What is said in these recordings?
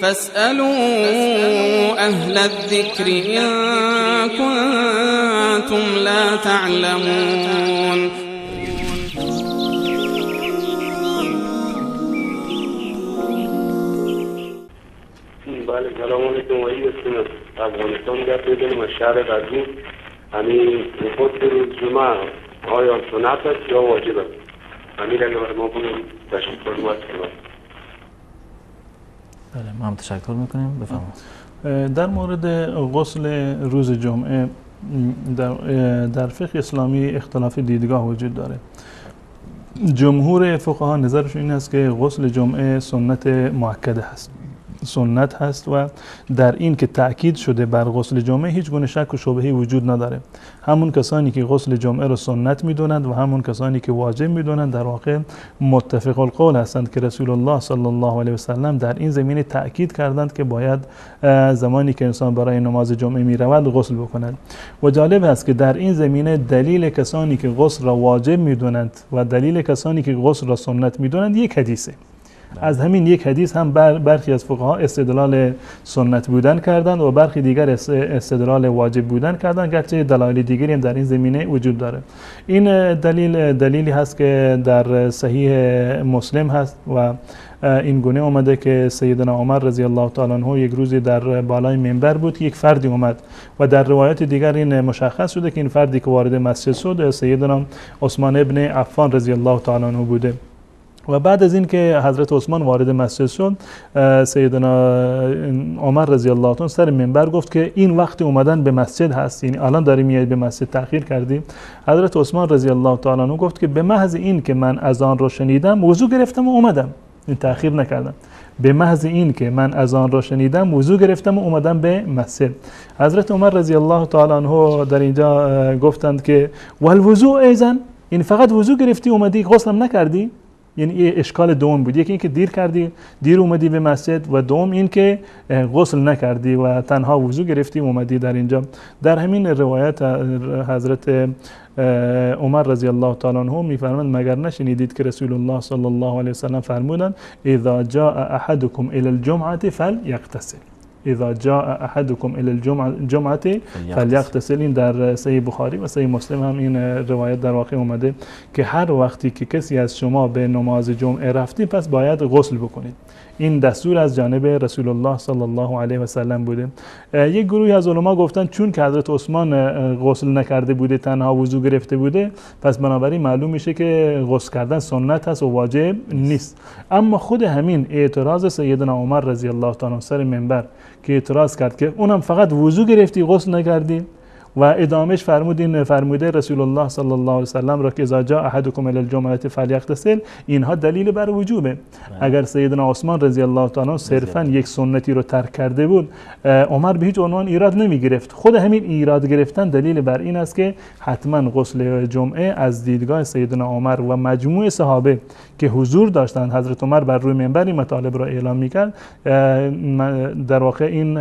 فاسألوا أهل الذكر إن كنتم لا تعلمون. بله سلام علیکم. وحید هستم از افغانستان. گپ می‌کنیم از شهر غزنی. همین خود روز جمعه آیا سنت است یا واجب است؟ همین اگر برای ما بگیم تشکر می‌کنم. بله ما هم تشکر میکنیم. بفرمایید. در مورد غسل روز جمعه در فقه اسلامی اختلاف دیدگاه وجود داره. جمهور فقها نظرشون این است که غسل جمعه سنت مؤکده هست، سنت هست و در این که تأکید شده بر غسل جمعه هیچ گونه شک و شبهه‌ای وجود نداره. همون کسانی که غسل جمعه رو سنت میدونند و همون کسانی که واجب میدونند در واقع متفق القول هستند که رسول الله صلی الله علیه و سلم در این زمینه تأکید کردند که باید زمانی که انسان برای نماز جمعه میرود غسل بکند. و جالب است که در این زمینه دلیل کسانی که غسل را واجب میدونند و دلیل کسانی که غسل را سنت میدونند یک حدیثه. از همین یک حدیث هم برخی از فقها استدلال سنت بودن کردند و برخی دیگر استدلال واجب بودن کردند، گرچه دلایل دیگری هم در این زمینه وجود داره. این دلیلی هست که در صحیح مسلم هست و این گونه اومده که سیدنا عمر رضی الله تعالی عنه یک روزی در بالای منبر بود، یک فردی اومد و در روایت دیگر این مشخص شده که این فردی که وارد مسجد شد سیدنا عثمان ابن عفان رضی الله تعالی عنه بوده. و بعد از این که حضرت عثمان وارد مسجد شد، سیدنا عمر رضی الله عنه سر منبر گفت که این وقت اومدن به مسجد هست، یعنی الان داری میای به مسجد تأخیر کردی. حضرت عثمان رضی الله تعالی عنه گفت که به محض این که من اذان رو شنیدم وضو گرفتم و اومدم، این تأخیر نکردم. به محض این که من اذان را شنیدم وضو گرفتم و اومدم به مسجد. حضرت عمر رضی الله تعالی عنه در اینجا گفتند که والوضو ایزن، این فقط وضو گرفتی اومدی غسلم نکردی؟ یعنی اشکال دوم بود، یکی این که دیر کردی، دیر اومدی به مسجد، و دوم این که غسل نکردی و تنها وضو گرفتی اومدی در اینجا. در همین روایت حضرت عمر رضی الله تعالی عنه میفرماند مگر نشنیدید که رسول الله صلی الله علیه و سلم فرمودند اذا جاء احدکم الى الجمعه فلیغتسل، اذا جاء احدكم الى الجمعه فليغتسل. این در صحیح بخاری و صحیح مسلم هم این روایت در واقع اومده که هر وقتی که کسی از شما به نماز جمعه رفتی پس باید غسل بکنید. این دستور از جانب رسول الله صلی الله علیه و سلم بوده. یک گروهی از علما گفتن چون که حضرت عثمان غسل نکرده بوده، تنها وضو گرفته بوده، پس بنابراین معلوم میشه که غسل کردن سنت هست و واجب نیست. اما خود همین اعتراض سیدنا عمر رضی الله تعالی عنه سر منبر که اعتراض کرد که اونم فقط وضو گرفتی غسل نکردی، و ادامش فرموده رسول الله صلی الله علیه و سلم را که اذا جاء احدکم الی الجمعه فلیغتسل، اینها دلیل بر وجوبه. اگر سیدنا عثمان رضی الله تعالی عنه صرفا یک سنتی رو ترک کرده بود، عمر به هیچ عنوان ایراد نمی گرفت. خود همین ایراد گرفتن دلیل بر این است که حتما غسل جمعه از دیدگاه سیدنا عمر و مجموع صحابه که حضور داشتند، حضرت عمر بر روی منبر این مطالب را اعلام میکرد، در واقع این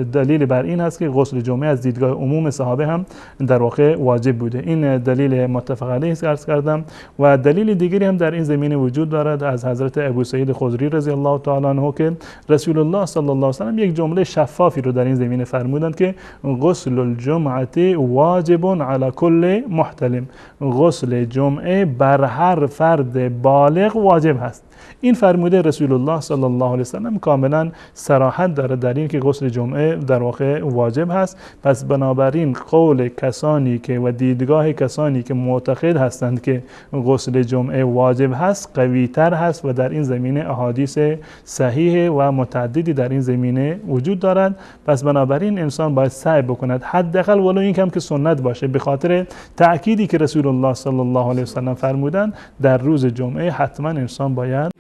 دلیل بر این است که غسل جمعه از دیدگاه عموم صحابه هم در واقع واجب بوده. این دلیل متفق علیه است عرض کردم. و دلیل دیگری هم در این زمینه وجود دارد از حضرت ابو سعید خدری رضی الله تعالی عنه که رسول الله صلی الله علیه و سلم یک جمله شفافی رو در این زمینه فرمودند که غسل الجمعه واجب علی کل محتلم، غسل جمعه بر هر فرد بالغ واجب هست. این فرموده رسول الله صلی الله علیه و سلم کاملا صراحت داره در این که غسل جمعه در واقع واجب هست. پس بنابراین قول کسانی که و دیدگاه کسانی که معتقد هستند که غسل جمعه واجب هست قوی تر هست و در این زمینه احادیث صحیح و متعددی در این زمینه وجود دارد. پس بنابراین انسان باید سعی بکند حداقل ولو این کم که سنت باشه، به خاطر تأکیدی که رسول الله صلی الله علیه و سلم فرمودند در روز جمعه حتما انسان باید